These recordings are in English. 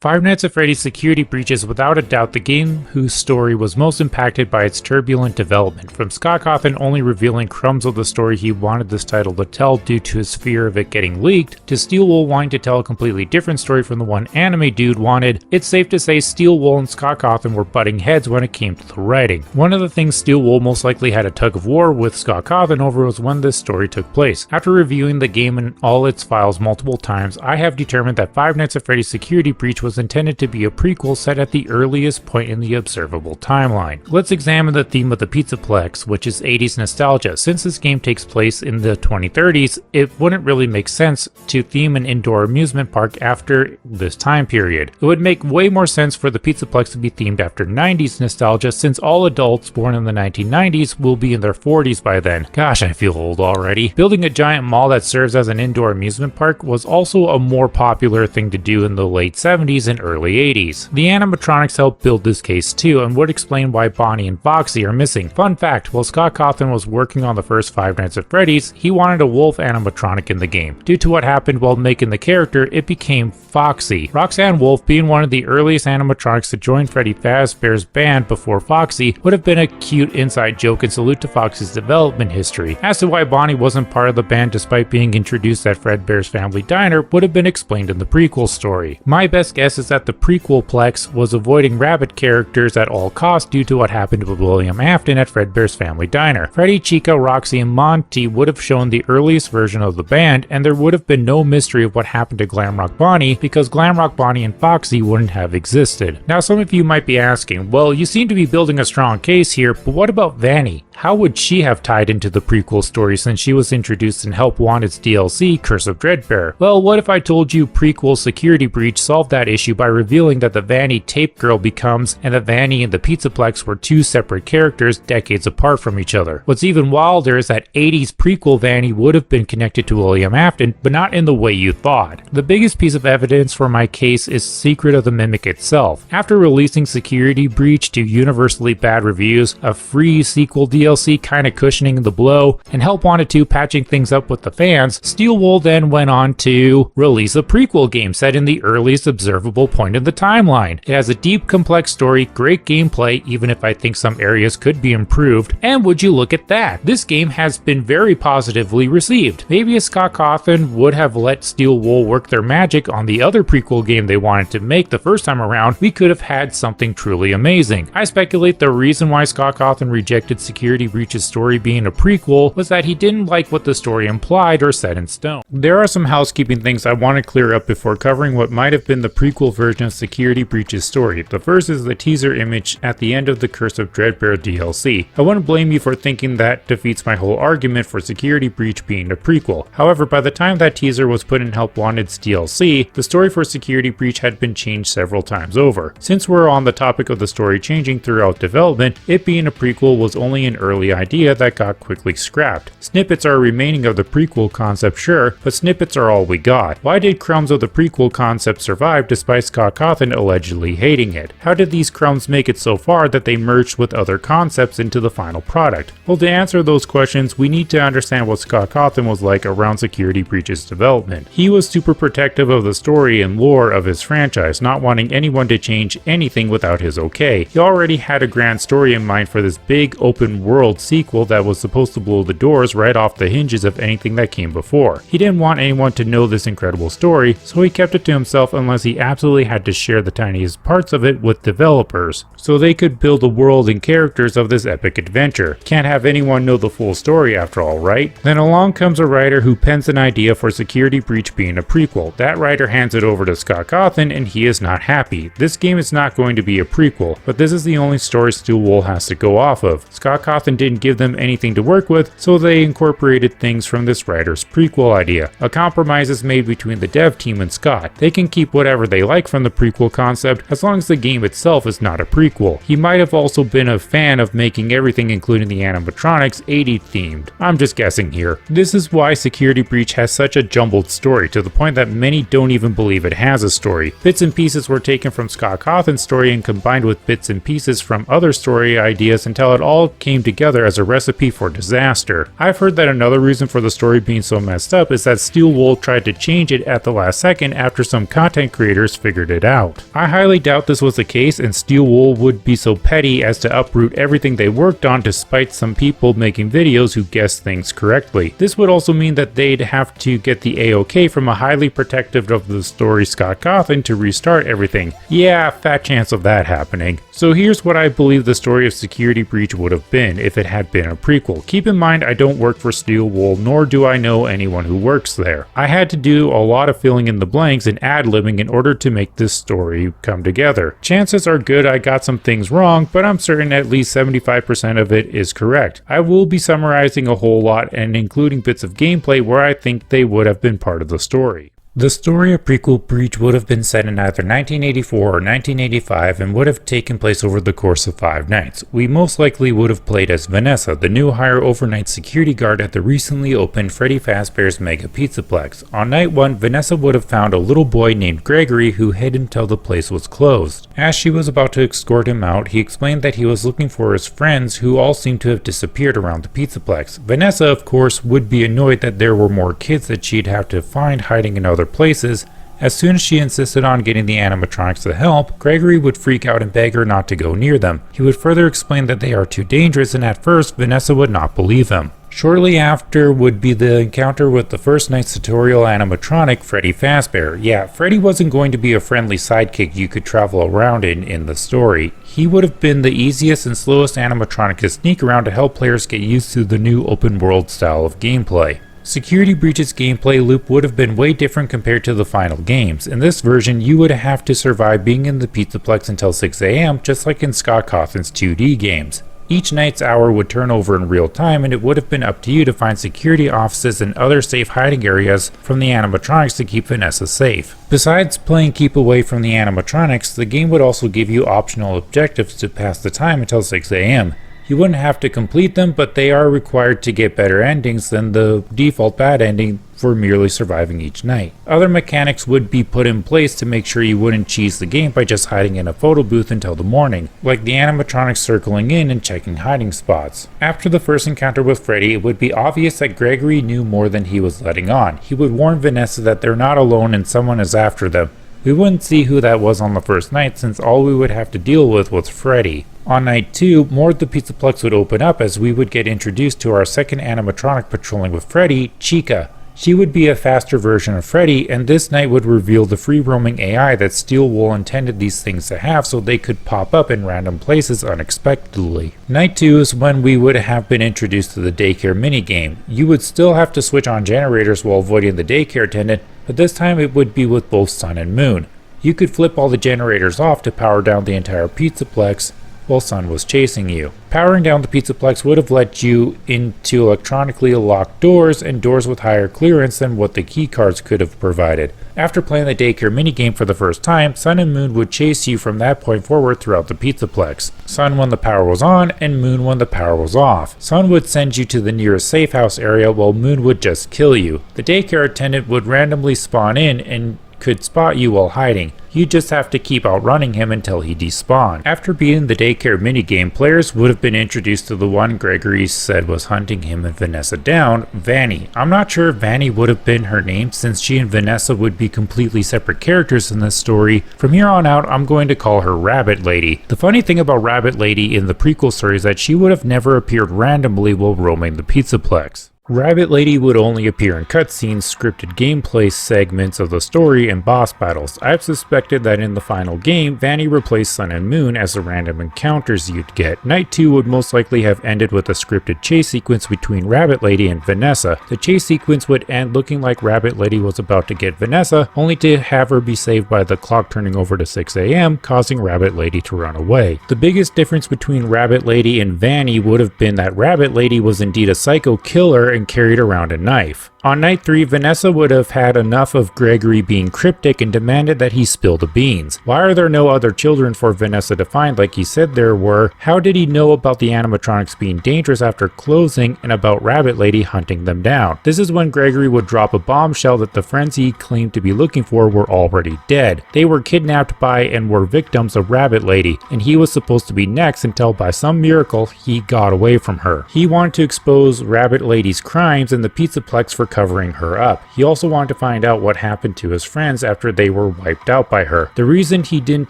Five Nights at Freddy's Security Breach is without a doubt the game whose story was most impacted by its turbulent development, from Scott Cawthon only revealing crumbs of the story he wanted this title to tell due to his fear of it getting leaked, to Steel Wool wanting to tell a completely different story from the one Anime Dude wanted. It's safe to say Steel Wool and Scott Cawthon were butting heads when it came to the writing. One of the things Steel Wool most likely had a tug of war with Scott Cawthon over was when this story took place. After reviewing the game and all its files multiple times, I have determined that Five Nights at Freddy's Security Breach was intended to be a prequel set at the earliest point in the observable timeline. Let's examine the theme of the Pizzaplex, which is 80s nostalgia. Since this game takes place in the 2030s, it wouldn't really make sense to theme an indoor amusement park after this time period. It would make way more sense for the Pizzaplex to be themed after 90s nostalgia, since all adults born in the 1990s will be in their 40s by then. Gosh, I feel old already. Building a giant mall that serves as an indoor amusement park was also a more popular thing to do in the late 70s and early 80s. The animatronics helped build this case too, and would explain why Bonnie and Foxy are missing. Fun fact, while Scott Cawthon was working on the first Five Nights at Freddy's, he wanted a wolf animatronic in the game. Due to what happened while making the character, it became Foxy. Roxanne Wolf, being one of the earliest animatronics to join Freddy Fazbear's band before Foxy, would have been a cute inside joke and salute to Foxy's development history. As to why Bonnie wasn't part of the band despite being introduced at Fredbear's Family Diner would have been explained in the prequel story. My best guess is that the prequel-plex was avoiding rabbit characters at all costs due to what happened with William Afton at Fredbear's Family Diner. Freddy, Chica, Roxy, and Monty would have shown the earliest version of the band, and there would have been no mystery of what happened to Glamrock Bonnie because Glamrock Bonnie and Foxy wouldn't have existed. Now some of you might be asking, well, you seem to be building a strong case here, but what about Vanny? How would she have tied into the prequel story since she was introduced in Help Wanted's DLC, Curse of Dreadbear? Well, what if I told you Prequel Security Breach solved that issue by revealing that the Vanny Tape Girl becomes and that Vanny and the Pizzaplex were two separate characters decades apart from each other? What's even wilder is that 80s prequel Vanny would have been connected to William Afton, but not in the way you thought. The biggest piece of evidence for my case is Secret of the Mimic itself. After releasing Security Breach to universally bad reviews, a free sequel DLC kinda cushioning the blow, and Help Wanted 2 patching things up with the fans, Steel Wool then went on to release a prequel game set in the earliest observable point in the timeline. It has a deep, complex story, great gameplay, even if I think some areas could be improved, and would you look at that, this game has been very positively received. Maybe if Scott Cawthon would have let Steel Wool work their magic on the other prequel game they wanted to make the first time around, we could have had something truly amazing. I speculate the reason why Scott Cawthon rejected Security Breach's story being a prequel was that he didn't like what the story implied or set in stone. There are some housekeeping things I want to clear up before covering what might have been the prequel version of Security Breach's story. The first is the teaser image at the end of the Curse of Dreadbear DLC. I wouldn't blame you for thinking that defeats my whole argument for Security Breach being a prequel. However, by the time that teaser was put in Help Wanted's DLC, the story for Security Breach had been changed several times over. Since we're on the topic of the story changing throughout development, it being a prequel was only an early idea that got quickly scrapped. Snippets are remaining of the prequel concept, sure, but snippets are all we got. Why did crumbs of the prequel concept survive despite Scott Cawthon allegedly hating it? How did these crumbs make it so far that they merged with other concepts into the final product? Well, to answer those questions, we need to understand what Scott Cawthon was like around Security Breach's development. He was super protective of the story and lore of his franchise, not wanting anyone to change anything without his okay. He already had a grand story in mind for this big open world sequel that was supposed to blow the doors right off the hinges of anything that came before. He didn't want anyone to know this incredible story, so he kept it to himself unless he absolutely had to share the tiniest parts of it with developers, so they could build the world and characters of this epic adventure. Can't have anyone know the full story after all, right? Then along comes a writer who pens an idea for Security Breach being a prequel. That writer hands it over to Scott Cawthon and he is not happy. This game is not going to be a prequel, but this is the only story Steel Wool has to go off of. Scott Cawthon didn't give them anything to work with, so they incorporated things from this writer's prequel idea. A compromise is made between the dev team and Scott. They can keep whatever they like from the prequel concept as long as the game itself is not a prequel. He might have also been a fan of making everything including the animatronics 80s themed. I'm just guessing here. This is why Security Breach has such a jumbled story, to the point that many don't even believe it has a story. Bits and pieces were taken from Scott Cawthon's story and combined with bits and pieces from other story ideas until it all came together together as a recipe for disaster. I've heard that another reason for the story being so messed up is that Steel Wool tried to change it at the last second after some content creators figured it out. I highly doubt this was the case, and Steel Wool would be so petty as to uproot everything they worked on despite some people making videos who guessed things correctly. This would also mean that they'd have to get the A-OK from a highly protective of the story Scott Cawthon to restart everything. Yeah, fat chance of that happening. So here's what I believe the story of Security Breach would have been if it had been a prequel. Keep in mind, I don't work for Steel Wool, nor do I know anyone who works there. I had to do a lot of filling in the blanks and ad-libbing in order to make this story come together. Chances are good I got some things wrong, but I'm certain at least 75% of it is correct. I will be summarizing a whole lot and including bits of gameplay where I think they would have been part of the story. The story of Prequel Breach would have been set in either 1984 or 1985 and would have taken place over the course of 5 nights. We most likely would have played as Vanessa, the new hire overnight security guard at the recently opened Freddy Fazbear's Mega Pizzaplex. On night 1, Vanessa would have found a little boy named Gregory who hid until the place was closed. As she was about to escort him out, he explained that he was looking for his friends who all seemed to have disappeared around the Pizzaplex. Vanessa, of course, would be annoyed that there were more kids that she'd have to find hiding in other places. As soon as she insisted on getting the animatronics to help, Gregory would freak out and beg her not to go near them. He would further explain that they are too dangerous, and at first Vanessa would not believe him. Shortly after would be the encounter with the first night's tutorial animatronic, Freddy Fazbear. Yeah, Freddy wasn't going to be a friendly sidekick you could travel around in the story. He would have been the easiest and slowest animatronic to sneak around to help players get used to the new open world style of gameplay. Security Breach's gameplay loop would have been way different compared to the final games. In this version, you would have to survive being in the Pizzaplex until 6 AM, just like in Scott Cawthon's 2D games. Each night's hour would turn over in real time, and it would have been up to you to find security offices and other safe hiding areas from the animatronics to keep Vanessa safe. Besides playing keep away from the animatronics, the game would also give you optional objectives to pass the time until 6 AM. You wouldn't have to complete them, but they are required to get better endings than the default bad ending for merely surviving each night. Other mechanics would be put in place to make sure you wouldn't cheese the game by just hiding in a photo booth until the morning, like the animatronics circling in and checking hiding spots. After the first encounter with Freddy, it would be obvious that Gregory knew more than he was letting on. He would warn Vanessa that they're not alone and someone is after them. We wouldn't see who that was on the first night, since all we would have to deal with was Freddy. On night 2, more of the Pizzaplex would open up as we would get introduced to our second animatronic patrolling with Freddy, Chica. She would be a faster version of Freddy, and this night would reveal the free-roaming AI that Steel Wool intended these things to have so they could pop up in random places unexpectedly. Night 2 is when we would have been introduced to the daycare minigame. You would still have to switch on generators while avoiding the daycare attendant, but this time it would be with both Sun and Moon. You could flip all the generators off to power down the entire Pizzaplex while Sun was chasing you. Powering down the Pizzaplex would have let you into electronically locked doors and doors with higher clearance than what the keycards could have provided. After playing the daycare minigame for the first time, Sun and Moon would chase you from that point forward throughout the Pizzaplex. Sun when the power was on, and Moon when the power was off. Sun would send you to the nearest safe house area, while Moon would just kill you. The daycare attendant would randomly spawn in and could spot you while hiding. You just have to keep outrunning him until he despawned. After beating the daycare minigame, players would have been introduced to the one Gregory said was hunting him and Vanessa down, Vanny. I'm not sure if Vanny would have been her name, since she and Vanessa would be completely separate characters in this story. From here on out, I'm going to call her Rabbit Lady. The funny thing about Rabbit Lady in the prequel story is that she would have never appeared randomly while roaming the Pizzaplex. Rabbit Lady would only appear in cutscenes, scripted gameplay segments of the story, and boss battles. I've suspected that in the final game, Vanny replaced Sun and Moon as the random encounters you'd get. Night 2 would most likely have ended with a scripted chase sequence between Rabbit Lady and Vanessa. The chase sequence would end looking like Rabbit Lady was about to get Vanessa, only to have her be saved by the clock turning over to 6 AM, causing Rabbit Lady to run away. The biggest difference between Rabbit Lady and Vanny would have been that Rabbit Lady was indeed a psycho killer and carried around a knife. On night 3, Vanessa would have had enough of Gregory being cryptic and demanded that he spill the beans. Why are there no other children for Vanessa to find like he said there were? How did he know about the animatronics being dangerous after closing and about Rabbit Lady hunting them down? This is when Gregory would drop a bombshell that the friends he claimed to be looking for were already dead. They were kidnapped by and were victims of Rabbit Lady, and he was supposed to be next until by some miracle he got away from her. He wanted to expose Rabbit Lady's crimes and the Pizzaplex for covering her up. He also wanted to find out what happened to his friends after they were wiped out by her. The reason he didn't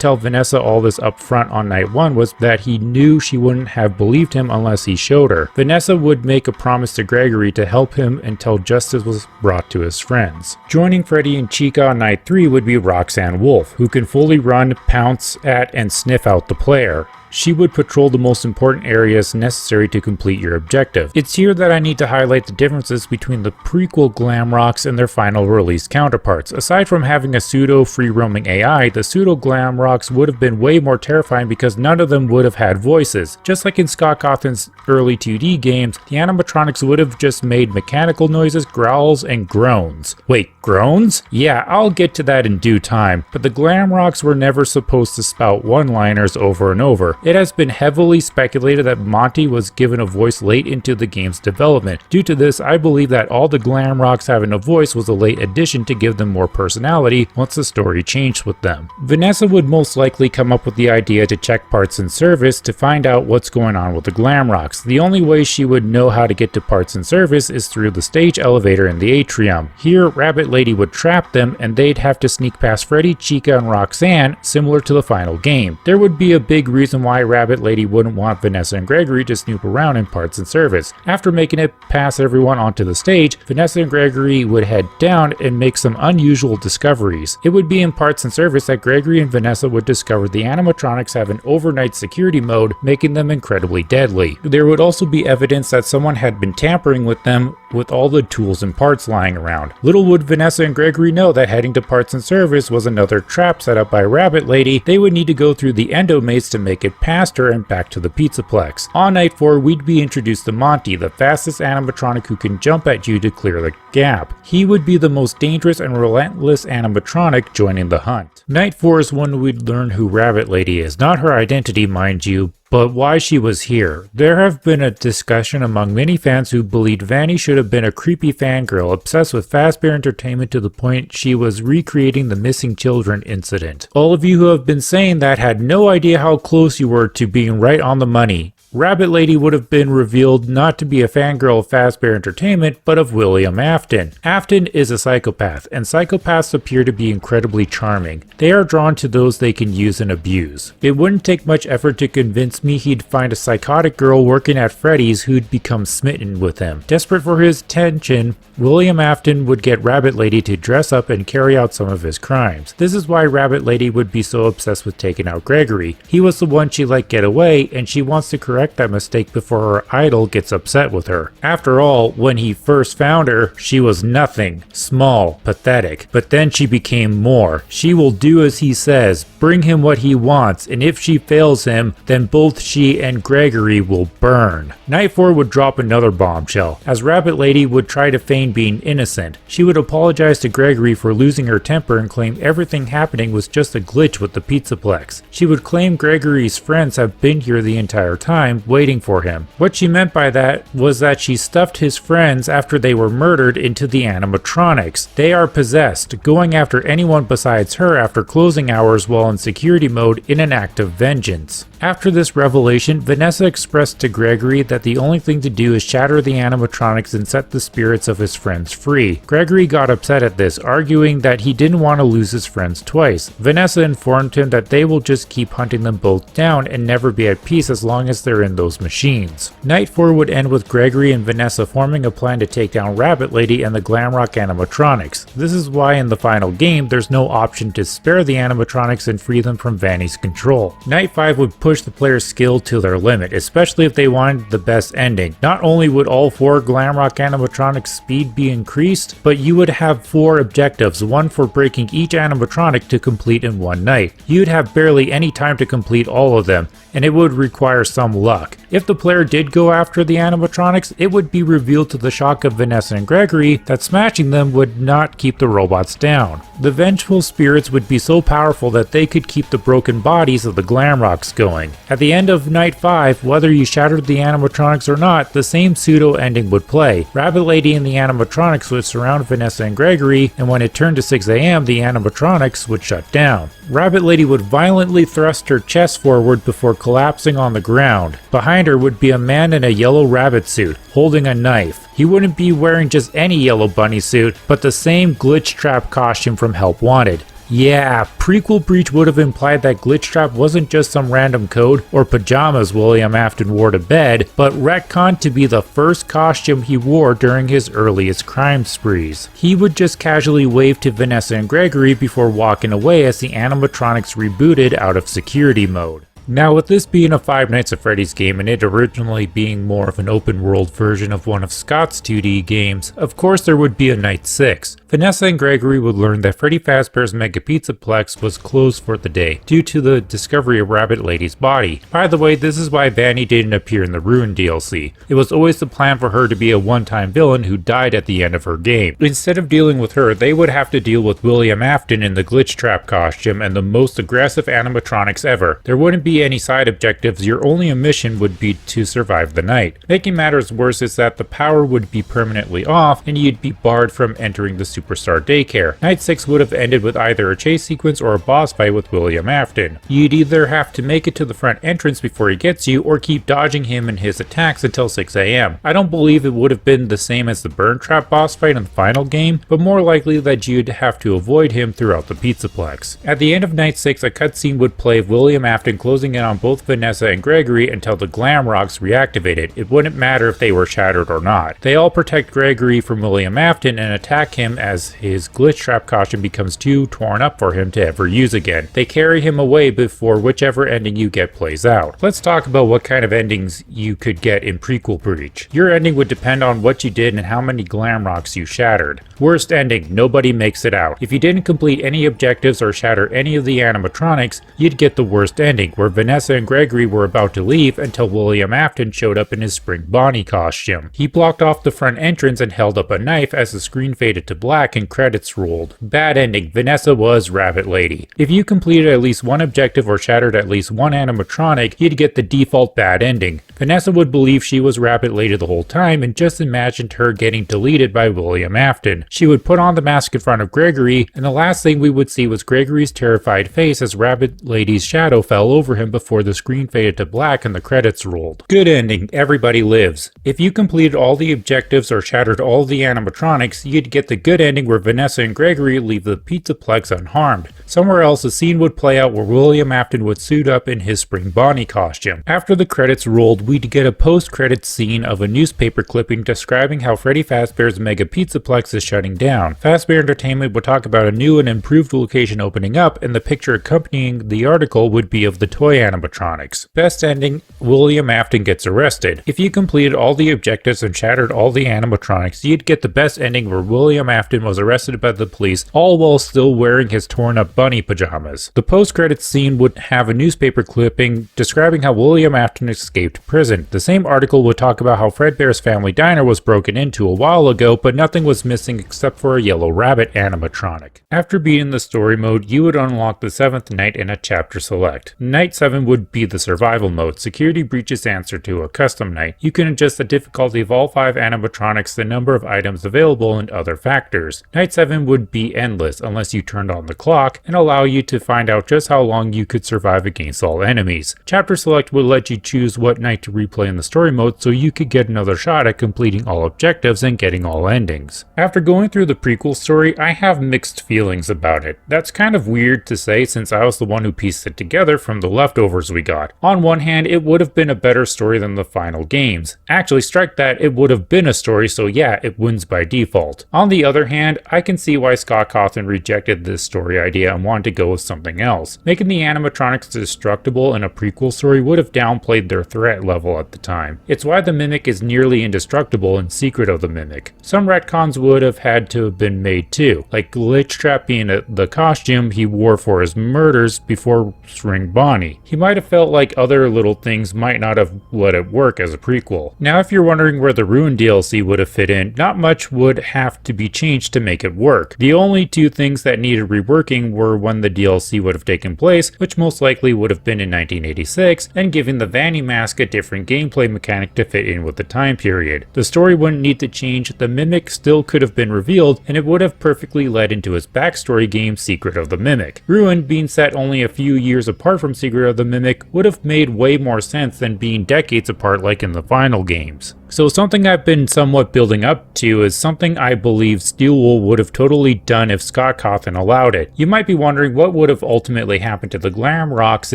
tell Vanessa all this up front on night 1 was that he knew she wouldn't have believed him unless he showed her. Vanessa would make a promise to Gregory to help him until justice was brought to his friends. Joining Freddy and Chica on night 3 would be Roxanne Wolf, who can fully run, pounce at, and sniff out the player. She would patrol the most important areas necessary to complete your objective. It's here that I need to highlight the differences between the prequel Glamrocks and their final release counterparts. Aside from having a pseudo free-roaming AI, the pseudo Glamrocks would have been way more terrifying because none of them would have had voices. Just like in Scott Cawthon's early 2D games, the animatronics would have just made mechanical noises, growls, and groans. Wait, groans? Yeah, I'll get to that in due time, but the Glamrocks were never supposed to spout one-liners over and over. It has been heavily speculated that Monty was given a voice late into the game's development. Due to this, I believe that all the Glamrocks having a voice was a late addition to give them more personality once the story changed with them. Vanessa would most likely come up with the idea to check parts and service to find out what's going on with the Glamrocks. The only way she would know how to get to parts and service is through the stage elevator in the atrium. Here, Rabbit Lady would trap them and they'd have to sneak past Freddy, Chica, and Roxanne, similar to the final game. There would be a big reason why Rabbit Lady wouldn't want Vanessa and Gregory to snoop around in parts and service. After making it past everyone onto the stage, Vanessa and Gregory would head down and make some unusual discoveries. It would be in parts and service that Gregory and Vanessa would discover the animatronics have an overnight security mode, making them incredibly deadly. There would also be evidence that someone had been tampering with them with all the tools and parts lying around. Little would Vanessa and Gregory know that heading to parts and service was another trap set up by Rabbit Lady. They would need to go through the endo maze to make it past her and back to the Pizzaplex. On night 4, we'd be introduced to Monty, the fastest animatronic who can jump at you to clear the gap. He would be the most dangerous and relentless animatronic joining the hunt. Night 4 is when we'd learn who Rabbit Lady is, not her identity mind you, but why she was here. There have been a discussion among many fans who believed Vanny should have been a creepy fangirl obsessed with Fazbear Entertainment to the point she was recreating the missing children incident. All of you who have been saying that had no idea how close you were to being right on the money. Rabbit Lady would have been revealed not to be a fangirl of Fazbear Entertainment, but of William Afton. Afton is a psychopath, and psychopaths appear to be incredibly charming. They are drawn to those they can use and abuse. It wouldn't take much effort to convince me he'd find a psychotic girl working at Freddy's who'd become smitten with him. Desperate for his attention, William Afton would get Rabbit Lady to dress up and carry out some of his crimes. This is why Rabbit Lady would be so obsessed with taking out Gregory. He was the one she let get away, and she wants to correct that mistake before her idol gets upset with her. After all, when he first found her, she was nothing, small, pathetic, but then she became more. She will do as he says, bring him what he wants, and if she fails him, then both she and Gregory will burn. Night 4 would drop another bombshell, as Rabbit Lady would try to feign being innocent. She would apologize to Gregory for losing her temper and claim everything happening was just a glitch with the Pizzaplex. She would claim Gregory's friends have been here the entire time, waiting for him. What she meant by that was that she stuffed his friends after they were murdered into the animatronics. They are possessed, going after anyone besides her after closing hours while in security mode in an act of vengeance. After this revelation, Vanessa expressed to Gregory that the only thing to do is shatter the animatronics and set the spirits of his friends free. Gregory got upset at this, arguing that he didn't want to lose his friends twice. Vanessa informed him that they will just keep hunting them both down and never be at peace as long as they're in those machines. Night 4 would end with Gregory and Vanessa forming a plan to take down Rabbit Lady and the Glamrock animatronics. This is why in the final game there's no option to spare the animatronics and free them from Vanny's control. Night 5 would push the player's skill to their limit, especially if they wanted the best ending. Not only would all 4 Glamrock animatronics speed be increased, but you would have 4 objectives, one for breaking each animatronic to complete in one night. You'd have barely any time to complete all of them, and it would require some luck. If the player did go after the animatronics, it would be revealed to the shock of Vanessa and Gregory that smashing them would not keep the robots down. The vengeful spirits would be so powerful that they could keep the broken bodies of the Glamrocks going. At the end of Night 5, whether you shattered the animatronics or not, the same pseudo ending would play. Rabbit Lady and the animatronics would surround Vanessa and Gregory, and when it turned to 6 AM, the animatronics would shut down. Rabbit Lady would violently thrust her chest forward before collapsing on the ground. Behind her would be a man in a yellow rabbit suit, holding a knife. He wouldn't be wearing just any yellow bunny suit, but the same glitch trap costume from Help Wanted. Yeah, Prequel breach would have implied that Glitchtrap wasn't just some random code or pajamas William Afton wore to bed, but retconned to be the first costume he wore during his earliest crime sprees. He would just casually wave to Vanessa and Gregory before walking away as the animatronics rebooted out of security mode. Now, with this being a Five Nights at Freddy's game and it originally being more of an open world version of one of Scott's 2D games, of course there would be a Night 6. Vanessa and Gregory would learn that Freddy Fazbear's Mega Pizzaplex was closed for the day due to the discovery of Rabbit Lady's body. By the way, this is why Vanny didn't appear in the Ruin DLC. It was always the plan for her to be a one-time villain who died at the end of her game. Instead of dealing with her, they would have to deal with William Afton in the Glitch Trap costume and the most aggressive animatronics ever. There wouldn't be any side objectives, your only mission would be to survive the night. Making matters worse is that the power would be permanently off and you'd be barred from entering the Superstar Daycare. Night 6 would have ended with either a chase sequence or a boss fight with William Afton. You'd either have to make it to the front entrance before he gets you or keep dodging him and his attacks until 6 AM. I don't believe it would have been the same as the Burn Trap boss fight in the final game, but more likely that you'd have to avoid him throughout the Pizzaplex. At the end of Night 6, a cutscene would play of William Afton closing in on both Vanessa and Gregory until the Glamrocks reactivated. It wouldn't matter if they were shattered or not. They all protect Gregory from William Afton and attack him as his Glitch Trap costume becomes too torn up for him to ever use again. They carry him away before whichever ending you get plays out. Let's talk about what kind of endings you could get in Prequel Breach. Your ending would depend on what you did and how many Glamrocks you shattered. Worst ending, nobody makes it out. If you didn't complete any objectives or shatter any of the animatronics, you'd get the worst ending, where Vanessa and Gregory were about to leave until William Afton showed up in his Spring Bonnie costume. He blocked off the front entrance and held up a knife as the screen faded to black and credits rolled. Bad ending, Vanessa was Rabbit Lady. If you completed at least one objective or shattered at least one animatronic, you'd get the default bad ending. Vanessa would believe she was Rabbit Lady the whole time and just imagined her getting deleted by William Afton. She would put on the mask in front of Gregory, and the last thing we would see was Gregory's terrified face as Rabbit Lady's shadow fell over him before the screen faded to black and the credits rolled. Good ending, everybody lives. If you completed all the objectives or shattered all the animatronics, you'd get the good ending where Vanessa and Gregory leave the Pizzaplex unharmed. Somewhere else, a scene would play out where William Afton would suit up in his Spring Bonnie costume. After the credits rolled, we'd get a post-credits scene of a newspaper clipping describing how Freddy Fazbear's Mega Pizzaplex is shutting down. Fazbear Entertainment would talk about a new and improved location opening up, and the picture accompanying the article would be of the toy animatronics. Best ending, William Afton gets arrested. If you completed all the objectives and shattered all the animatronics, you'd get the best ending where William Afton was arrested by the police, all while still wearing his torn up bunny pajamas. The post-credits scene would have a newspaper clipping describing how William Afton escaped prison. The same article would talk about how Fredbear's Family Diner was broken into a while ago, but nothing was missing except for a yellow rabbit animatronic. After beating the story mode, you would unlock the 7th night in a chapter select. Night 7 would be the survival mode, security breaches answer to a custom night. You can adjust the difficulty of all 5 animatronics, the number of items available, and other factors. Night 7 would be endless unless you turned on the clock and allow you to find out just how long you could survive against all enemies. Chapter select would let you choose what night to replay in the story mode so you could get another shot at completing all objectives and getting all endings. After going through the prequel story, I have mixed feelings about it. That's kind of weird to say since I was the one who pieced it together from the leftovers we got. On one hand, it would have been a better story than the final games. Actually, strike that, it would have been a story, so yeah, it wins by default. On the other hand, I can see why Scott Cawthon rejected this story idea and wanted to go with something else. Making the animatronics destructible in a prequel story would have downplayed their threat level at the time. It's why the Mimic is nearly indestructible in Secret of the Mimic. Some retcons would have had to have been made too, like Glitchtrap being the costume he wore for his murders before Spring Bonnie. he might have felt like other little things might not have let it work as a prequel. Now, if you're wondering where the Ruin DLC would have fit in, not much would have to be changed to make it work. The only two things that needed reworking were when the DLC would have taken place, which most likely would have been in 1986, and giving the Vanny mask a different gameplay mechanic to fit in with the time period. The story wouldn't need to change, the Mimic still could have been revealed, and it would have perfectly led into his backstory game Secret of the Mimic. Ruin, being set only a few years apart from Secret of the Mimic, would have made way more sense than being decades apart like in the final games. So something I've been somewhat building up to is something I believe Steelwool would have totally done if Scott Cawthon allowed it. You might be wondering what would have ultimately happened to the Glamrocks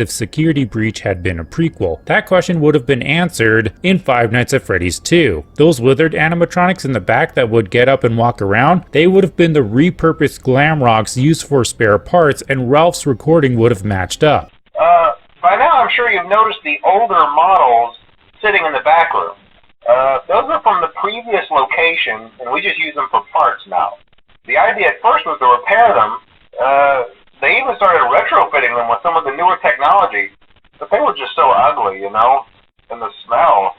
if Security Breach had been a prequel. That question would have been answered in Five Nights at Freddy's 2. Those withered animatronics in the back that would get up and walk around, they would have been the repurposed Glamrocks used for spare parts, and Ralph's recording would have matched up. By now I'm sure you've noticed the older models sitting in the back room. Those are from the previous location, and we just use them for parts now. The idea at first was to repair them. They even started retrofitting them with some of the newer technology, but they were just so ugly, you know, and the smell.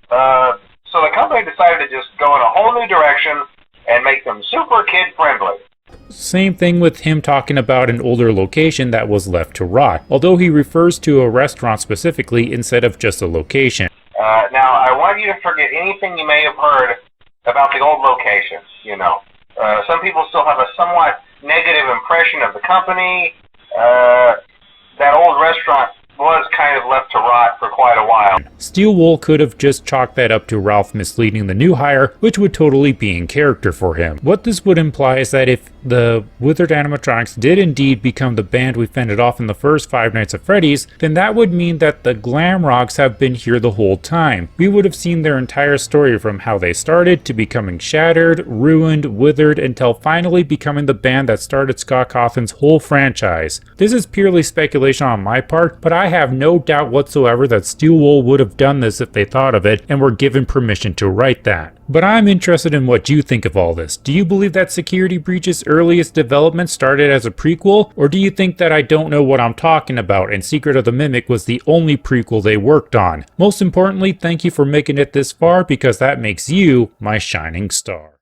So the company decided to just go in a whole new direction and make them super kid-friendly. Same thing with him talking about an older location that was left to rot, although he refers to a restaurant specifically instead of just a location. Now, I want you to forget anything you may have heard about the old locations, you know. Some people still have a somewhat negative impression of the company. That old restaurant was kind of left to rot for quite a while. Steelwool could have just chalked that up to Ralph misleading the new hire, which would totally be in character for him. What this would imply is that if the withered animatronics did indeed become the band we fended off in the first Five Nights at Freddy's, then that would mean that the Glamrocks have been here the whole time. We would have seen their entire story from how they started to becoming shattered, ruined, withered, until finally becoming the band that started Scott Cawthon's whole franchise. This is purely speculation on my part, but I have no doubt whatsoever that Steelwool would have done this if they thought of it and were given permission to write that. But I'm interested in what you think of all this. Do you believe that Security Breach's earliest development started as a prequel, or do you think that I don't know what I'm talking about and Secret of the Mimic was the only prequel they worked on? Most importantly, thank you for making it this far, because that makes you my shining star.